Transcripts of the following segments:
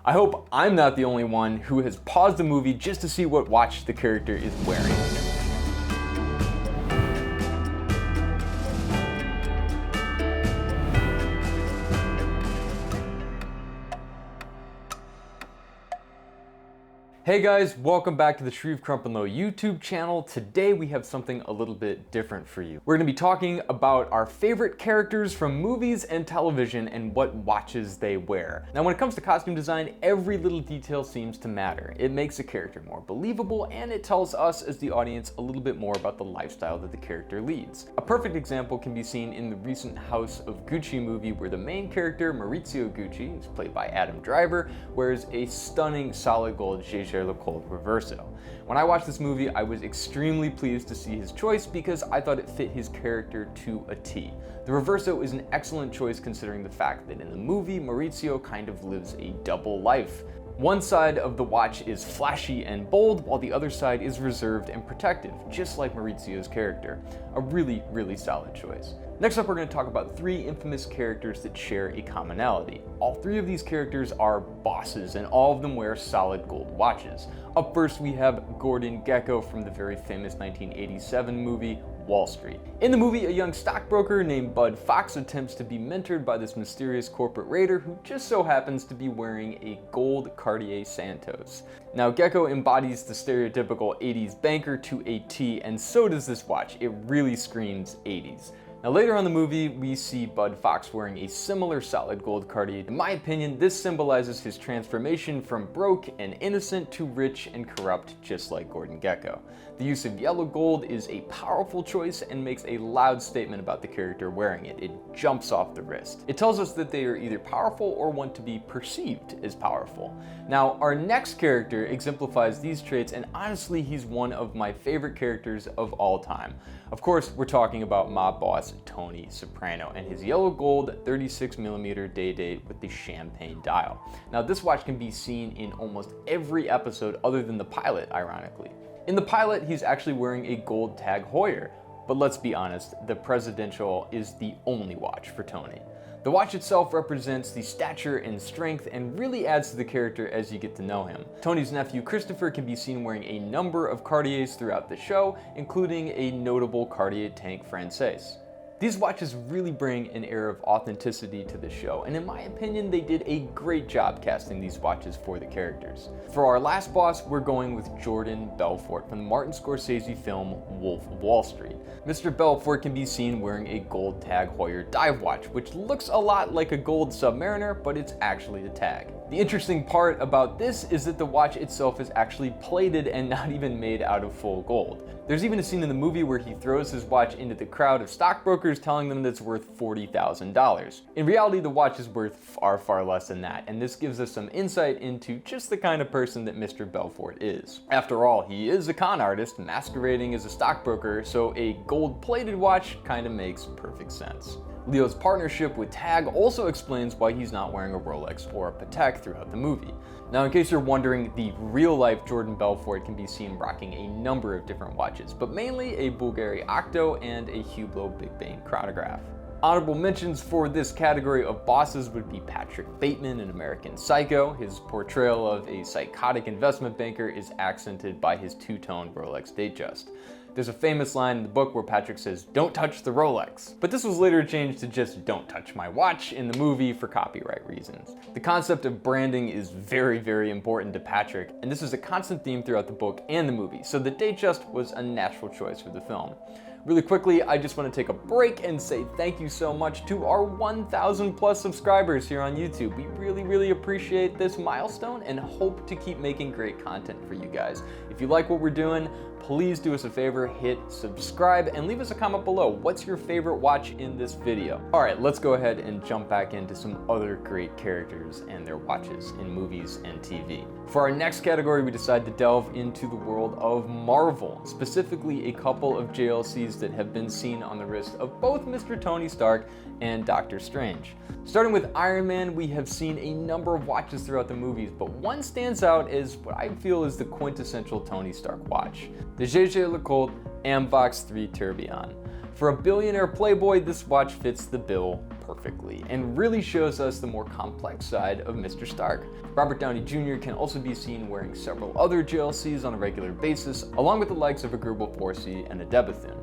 I hope I'm not the only one who has paused the movie just to see what watch the character is wearing. Hey guys, welcome back to the Shreve Crump and Low YouTube channel. Today we have something a little bit different for you. We're going to be talking about our favorite characters from movies and television and what watches they wear. Now when it comes to costume design, every little detail seems to matter. It makes a character more believable and it tells us as the audience a little bit more about the lifestyle that the character leads. A perfect example can be seen in the recent House of Gucci movie where the main character, Maurizio Gucci, who's played by Adam Driver, wears a stunning solid gold Lecoultre Reverso. When I watched this movie, I was extremely pleased to see his choice because I thought it fit his character to a T. The Reverso is an excellent choice considering the fact that in the movie, Maurizio kind of lives a double life. One side of the watch is flashy and bold, while the other side is reserved and protective, just like Maurizio's character. A really, really solid choice. Next up, we're going to talk about three infamous characters that share a commonality. All three of these characters are bosses, and all of them wear solid gold watches. Up first, we have Gordon Gekko from the very famous 1987 movie, Wall Street. In the movie, a young stockbroker named Bud Fox attempts to be mentored by this mysterious corporate raider who just so happens to be wearing a gold Cartier Santos. Now, Gekko embodies the stereotypical 80s banker to a T, and so does this watch. It really screams 80s. Now later on in the movie, we see Bud Fox wearing a similar solid gold Cartier. In my opinion, this symbolizes his transformation from broke and innocent to rich and corrupt, just like Gordon Gekko. The use of yellow gold is a powerful choice and makes a loud statement about the character wearing it. It jumps off the wrist. It tells us that they are either powerful or want to be perceived as powerful. Now, our next character exemplifies these traits, and honestly, he's one of my favorite characters of all time. Of course, we're talking about mob boss Tony Soprano and his yellow gold 36mm day-date with the champagne dial. Now, this watch can be seen in almost every episode other than the pilot, ironically. In the pilot, he's actually wearing a gold Tag Heuer, but let's be honest, the presidential is the only watch for Tony. The watch itself represents the stature and strength and really adds to the character as you get to know him. Tony's nephew Christopher can be seen wearing a number of Cartiers throughout the show, including a notable Cartier Tank Française. These watches really bring an air of authenticity to the show, and in my opinion, they did a great job casting these watches for the characters. For our last boss, we're going with Jordan Belfort from the Martin Scorsese film Wolf of Wall Street. Mr. Belfort can be seen wearing a gold Tag Heuer dive watch, which looks a lot like a gold Submariner, but it's actually a Tag. The interesting part about this is that the watch itself is actually plated and not even made out of full gold. There's even a scene in the movie where he throws his watch into the crowd of stockbrokers telling them that it's worth $40,000. In reality, the watch is worth far, far less than that, and this gives us some insight into just the kind of person that Mr. Belfort is. After all, he is a con artist masquerading as a stockbroker, so a gold-plated watch kind of makes perfect sense. Leo's partnership with Tag also explains why he's not wearing a Rolex or a Patek throughout the movie. Now, in case you're wondering, the real-life Jordan Belfort can be seen rocking a number of different watches, but mainly a Bulgari Octo and a Hublot Big Bane chronograph. Honorable mentions for this category of bosses would be Patrick Bateman in American Psycho. His portrayal of a psychotic investment banker is accented by his two-tone Rolex Datejust. There's a famous line in the book where Patrick says, "Don't touch the Rolex." But this was later changed to just "Don't touch my watch" in the movie for copyright reasons. The concept of branding is very, very important to Patrick, and this is a constant theme throughout the book and the movie, so the Datejust was a natural choice for the film. Really quickly, I just want to take a break and say thank you so much to our 1,000 plus subscribers here on YouTube. We really, really appreciate this milestone and hope to keep making great content for you guys. If you like what we're doing, please do us a favor, hit subscribe and leave us a comment below. What's your favorite watch in this video? All right, let's go ahead and jump back into some other great characters and their watches in movies and TV. For our next category, we decided to delve into the world of Marvel, specifically a couple of JLCs that have been seen on the wrist of both Mr. Tony Stark and Doctor Strange. Starting with Iron Man, we have seen a number of watches throughout the movies, but one stands out as what I feel is the quintessential Tony Stark watch, the Lecoultre Amvox 3 Tourbillon. For a billionaire playboy, this watch fits the bill perfectly. perfectly and really shows us the more complex side of Mr. Stark. Robert Downey Jr. can also be seen wearing several other JLCs on a regular basis, along with the likes of a Gribble Forsey and a Debathan.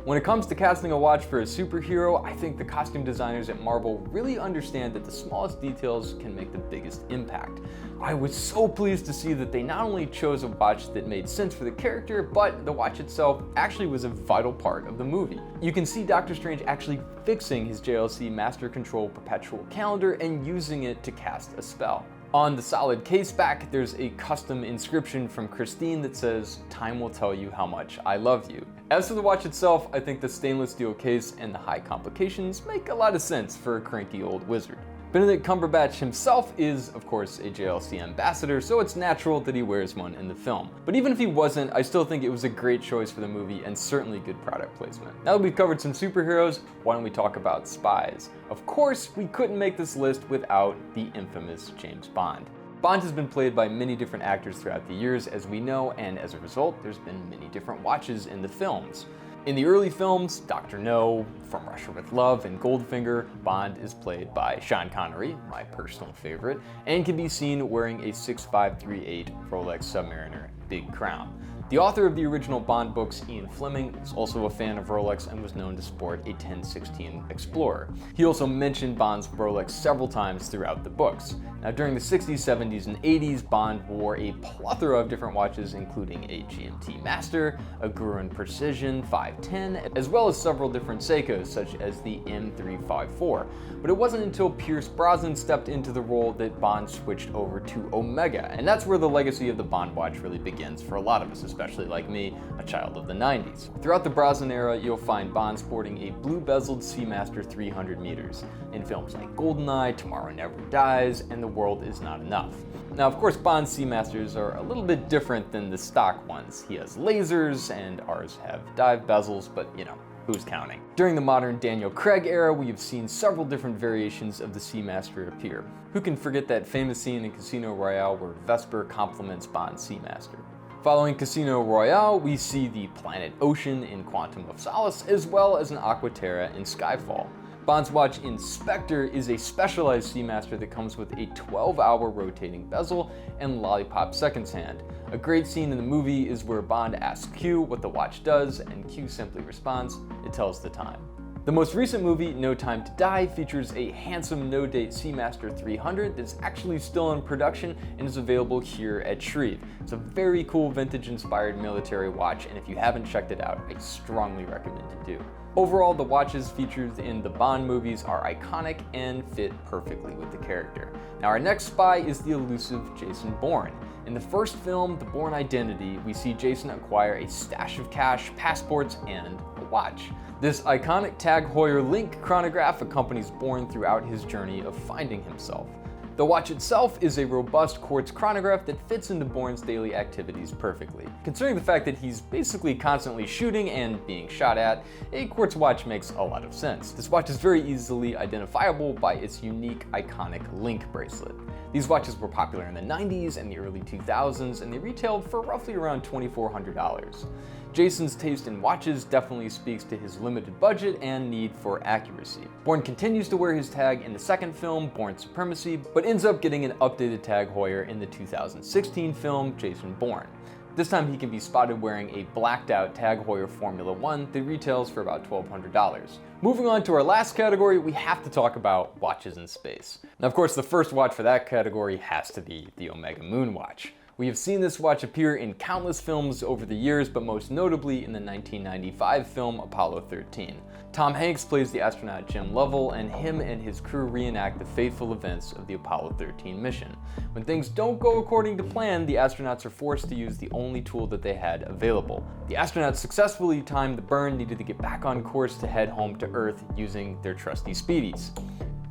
When it comes to casting a watch for a superhero, I think the costume designers at Marvel really understand that the smallest details can make the biggest impact. I was so pleased to see that they not only chose a watch that made sense for the character, but the watch itself actually was a vital part of the movie. You can see Doctor Strange actually fixing his JLC Master Control Perpetual Calendar and using it to cast a spell. On the solid case back, there's a custom inscription from Christine that says, "Time will tell you how much I love you." As for the watch itself, I think the stainless steel case and the high complications make a lot of sense for a cranky old wizard. Benedict Cumberbatch himself is, of course, a JLC ambassador, so it's natural that he wears one in the film. But even if he wasn't, I still think it was a great choice for the movie and certainly good product placement. Now that we've covered some superheroes, why don't we talk about spies? Of course, we couldn't make this list without the infamous James Bond. Bond has been played by many different actors throughout the years, as we know, and as a result, there's been many different watches in the films. In the early films, Dr. No, From Russia with Love, and Goldfinger, Bond is played by Sean Connery, my personal favorite, and can be seen wearing a 6538 Rolex Submariner Big Crown. The author of the original Bond books, Ian Fleming, is also a fan of Rolex and was known to sport a 1016 Explorer. He also mentioned Bond's Rolex several times throughout the books. Now, during the 60s, 70s, and 80s, Bond wore a plethora of different watches, including a GMT Master, a Gruen Precision 510, as well as several different Seikos, such as the M354. But it wasn't until Pierce Brosnan stepped into the role that Bond switched over to Omega, and that's where the legacy of the Bond watch really begins for a lot of us, especially like me, a child of the 90s. Throughout the Brosnan era, you'll find Bond sporting a blue-bezeled Seamaster 300 meters in films like GoldenEye, Tomorrow Never Dies, and The World Is Not Enough. Now, of course, Bond's Seamasters are a little bit different than the stock ones. He has lasers, and ours have dive bezels, but you know, who's counting? During the modern Daniel Craig era, we have seen several different variations of the Seamaster appear. Who can forget that famous scene in Casino Royale where Vesper compliments Bond's Seamaster? Following Casino Royale, we see the planet Ocean in Quantum of Solace, as well as an Aquaterra in Skyfall. Bond's watch Inspector is a specialized Seamaster that comes with a 12-hour rotating bezel and lollipop seconds hand. A great scene in the movie is where Bond asks Q what the watch does, and Q simply responds, "It tells the time." The most recent movie, No Time to Die, features a handsome no-date Seamaster 300 that's actually still in production and is available here at Shreve. It's a very cool vintage-inspired military watch, and if you haven't checked it out, I strongly recommend you do. Overall, the watches featured in the Bond movies are iconic and fit perfectly with the character. Now, our next spy is the elusive Jason Bourne. In the first film, The Bourne Identity, we see Jason acquire a stash of cash, passports, and a watch. This iconic Tag Heuer Link chronograph accompanies Bourne throughout his journey of finding himself. The watch itself is a robust quartz chronograph that fits into Bourne's daily activities perfectly. Considering the fact that he's basically constantly shooting and being shot at, a quartz watch makes a lot of sense. This watch is very easily identifiable by its unique, iconic link bracelet. These watches were popular in the 90s and the early 2000s, and they retailed for roughly around $2,400. Jason's taste in watches definitely speaks to his limited budget and need for accuracy. Bourne continues to wear his tag in the second film, Bourne Supremacy, but ends up getting an updated Tag Heuer in the 2016 film, Jason Bourne. This time he can be spotted wearing a blacked out Tag Heuer Formula 1 that retails for about $1,200. Moving on to our last category, we have to talk about watches in space. Now, of course, the first watch for that category has to be the Omega Moon watch. We have seen this watch appear in countless films over the years, but most notably in the 1995 film Apollo 13. Tom Hanks plays the astronaut Jim Lovell, and him and his crew reenact the fateful events of the Apollo 13 mission. When things don't go according to plan, the astronauts are forced to use the only tool that they had available. The astronauts successfully timed the burn needed to get back on course to head home to Earth using their trusty Speedies.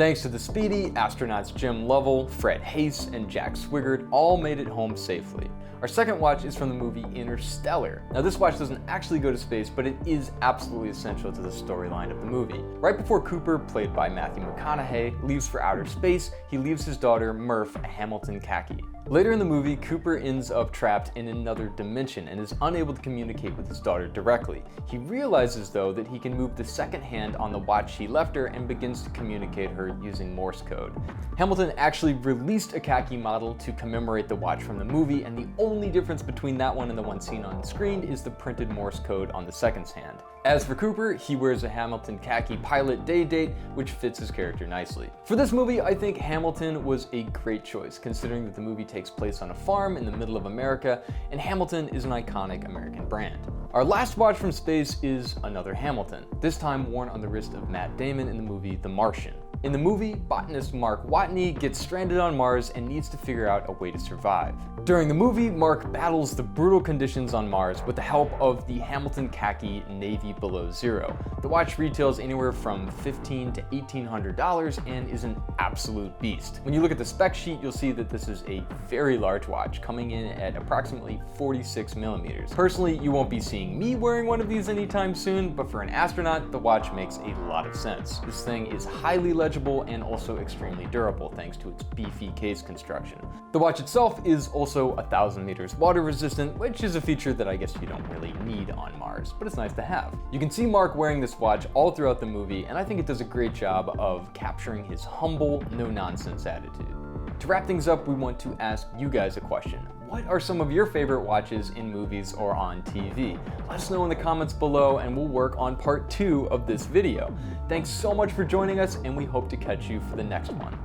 Thanks to the speedy, astronauts Jim Lovell, Fred Haise, and Jack Swigert all made it home safely. Our second watch is from the movie Interstellar. Now this watch doesn't actually go to space, but it is absolutely essential to the storyline of the movie. Right before Cooper, played by Matthew McConaughey, leaves for outer space, he leaves his daughter Murph a Hamilton khaki. Later in the movie, Cooper ends up trapped in another dimension and is unable to communicate with his daughter directly. He realizes though that he can move the second hand on the watch he left her and begins to communicate her using Morse code. Hamilton actually released a khaki model to commemorate the watch from the movie, and the only difference between that one and the one seen on screen is the printed Morse code on the second's hand. As for Cooper, he wears a Hamilton khaki pilot day date, which fits his character nicely. For this movie, I think Hamilton was a great choice, considering that the movie takes place on a farm in the middle of America, and Hamilton is an iconic American brand. Our last watch from space is another Hamilton, this time worn on the wrist of Matt Damon in the movie The Martian. In the movie, botanist Mark Watney gets stranded on Mars and needs to figure out a way to survive. During the movie, Mark battles the brutal conditions on Mars with the help of the Hamilton khaki Navy Below Zero. The watch retails anywhere from $1,500 to $1,800 and is an absolute beast. When you look at the spec sheet, you'll see that this is a very large watch, coming in at approximately 46 millimeters. Personally, you won't be seeing me wearing one of these anytime soon, but for an astronaut, the watch makes a lot of sense. This thing is highly legible and also extremely durable thanks to its beefy case construction. The watch itself is also 1,000 meters water resistant, which is a feature that I guess you don't really need on Mars, but it's nice to have. You can see Mark wearing this watch all throughout the movie, and I think it does a great job of capturing his humble, no-nonsense attitude. To wrap things up, we want to ask you guys a question. What are some of your favorite watches in movies or on TV? Let us know in the comments below and we'll work on part 2 of this video. Thanks so much for joining us, and we hope to catch you for the next one.